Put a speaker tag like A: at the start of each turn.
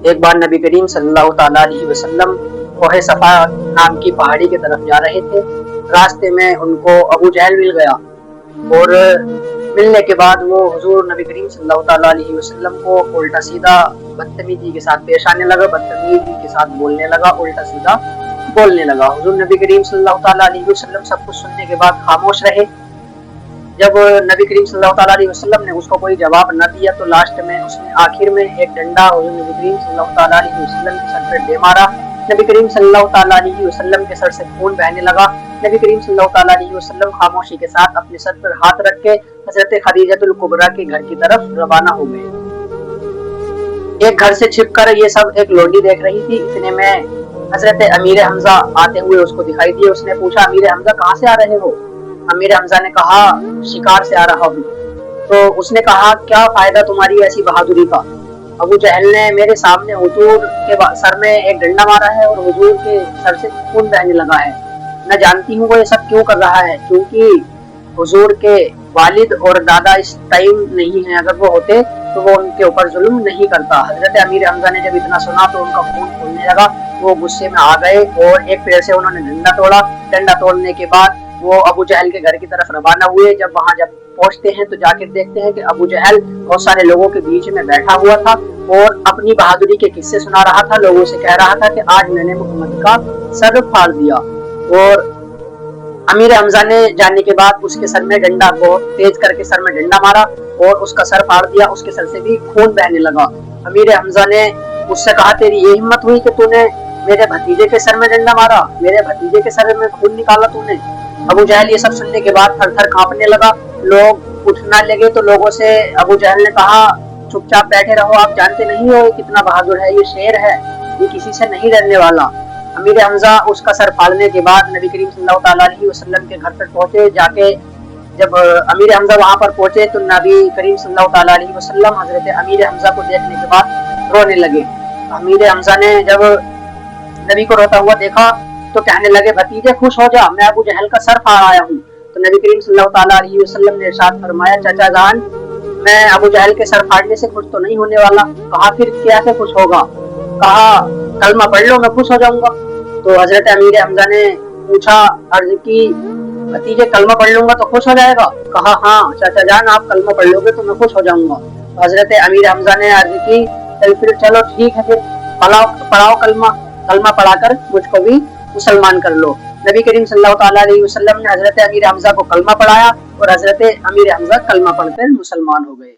A: ایک بار نبی کریم صلی اللہ تعالیٰ علیہ وسلم کوہ صفا نام کی پہاڑی کی طرف جا رہے تھے۔ راستے میں ان کو ابو جہل مل گیا اور ملنے کے بعد وہ حضور نبی کریم صلی اللہ تعالیٰ علیہ وسلم کو الٹا سیدھا بدتمیزی کے ساتھ پیش آنے لگا، بدتمیزی کے ساتھ بولنے لگا، الٹا سیدھا بولنے لگا۔ حضور نبی کریم صلی اللہ تعالیٰ علیہ وسلم سب کچھ سننے کے بعد خاموش رہے۔ جب نبی کریم صلی اللہ تعالیٰ علیہ وسلم نے اس کو کوئی جواب نہ دیا تو لاسٹ میں اس نے آخر میں ایک ڈنڈا حضور نبی کریم صلی اللہ تعالیٰ علیہ وسلم کے سر پہ دے مارا۔ نبی کریم صلی اللہ تعالیٰ علیہ وسلم کے سر سے خون بہنے لگا۔ نبی کریم صلی اللہ تعالیٰ علیہ وسلم خاموشی کے ساتھ اپنے سر پر ہاتھ رکھ کے حضرت خدیجہ الکبریٰ کے گھر کی طرف روانہ ہو گئے۔ ایک گھر سے چھپ کر یہ سب ایک لونڈی دیکھ رہی تھی۔ اتنے میں حضرت امیر حمزہ آتے ہوئے اس کو دکھائی دیے۔ اس نے پوچھا، امیر حمزہ کہاں سے آ رہے ہو؟ امیر حمزہ نے کہا، شکار سے آ رہا ہوں۔ تو اس نے کہا، کیا فائدہ تمہاری ایسی بہادری کا؟ ابو جہل نے میرے سامنے حضور کے سر میں ایک ڈنڈا مارا ہے اور حضور کے سر سے خون بہنے لگا ہے۔ میں جانتی ہوں وہ یہ سب کیوں کر رہا ہے، کیونکہ حضور کے والد اور دادا اس ٹائم نہیں ہیں، اگر وہ ہوتے تو وہ ان کے اوپر ظلم نہیں کرتا۔ حضرت امیر حمزہ نے جب اتنا سنا تو ان کا خون کھولنے لگا۔ وہ غصے میں آ گئے اور ایک پیر سے انہوں نے ڈنڈا توڑا۔ ڈنڈا توڑنے کے بعد وہ ابو جہل کے گھر کی طرف روانہ ہوئے۔ جب وہاں پہنچتے ہیں تو جا کے دیکھتے ہیں کہ ابو جہل بہت سارے لوگوں کے بیچ میں بیٹھا ہوا تھا اور اپنی بہادری کے قصے سنا رہا تھا۔ لوگوں سے کہہ رہا تھا کہ آج میں نے محمد کا سر پھاڑ دیا۔ اور امیر حمزہ نے جانے کے بعد اس کے سر میں ڈنڈا بہت تیز کر کے سر میں ڈنڈا مارا اور اس کا سر پھاڑ دیا۔ اس کے سر سے بھی خون بہنے لگا۔ امیر حمزہ نے اس سے کہا، تیری یہ ہمت ہوئی کہ تو نے میرے بھتیجے کے سر میں ڈنڈا مارا، میرے بھتیجے کے سر میں خون نکالا تو نے؟ ابو جہل یہ سب سننے کے بعد تھر تھر کانپنے لگا۔ لوگ اٹھنا لگے تو لوگوں سے ابو جہل نے کہا، چپ چاپ بیٹھے رہو، آپ جانتے نہیں ہو کتنا بہادر ہے، یہ شیر ہے، یہ کسی سے نہیں ڈرنے والا۔ امیر حمزہ اس کا سر پھاڑنے کے بعد نبی کریم صلی اللہ تعالیٰ علیہ وسلم کے گھر پر پہنچے۔ جا کے جب امیر حمزہ وہاں پر پہنچے تو نبی کریم صلی اللہ تعالیٰ علیہ وسلم حضرت امیر حمزہ کو دیکھنے کے بعد رونے لگے۔ امیر حمزہ نے جب نبی کو روتا ہوا دیکھا تو کہنے لگے، بھتیجے خوش ہو جا، میں ابو جہل کا سر پھاڑ آیا ہوں۔ تو نبی کریم صلی اللہ تعالیٰ علیہ وسلم نے ارشاد فرمایا، چچا جان، میں ابو جہل کے سر پھاڑنے سے خوش تو نہیں ہونے والا۔ کہا، پھر کیسے خوش ہوگا؟ کہا، کلمہ پڑھ لو، میں خوش ہو جاؤں گا۔ تو حضرت امیر حمزہ نے پوچھا، عرض کی، بھتیجے کلمہ پڑھ لوں گا تو خوش ہو جائے گا؟ کہا، ہاں چچا جان، آپ کلمہ پڑھ لو گے تو میں خوش ہو جاؤں گا۔ تو حضرت امیر حمزہ نے عرض کی، چلو ٹھیک ہے، پھر پڑھاؤ کلمہ پڑھا کر مجھ کو بھی مسلمان کر لو۔ نبی کریم صلی اللہ تعالیٰ علیہ وسلم نے حضرت امیر حمزہ کو کلمہ پڑھایا اور حضرت امیر حمزہ کلمہ پڑھ کر مسلمان ہو گئے۔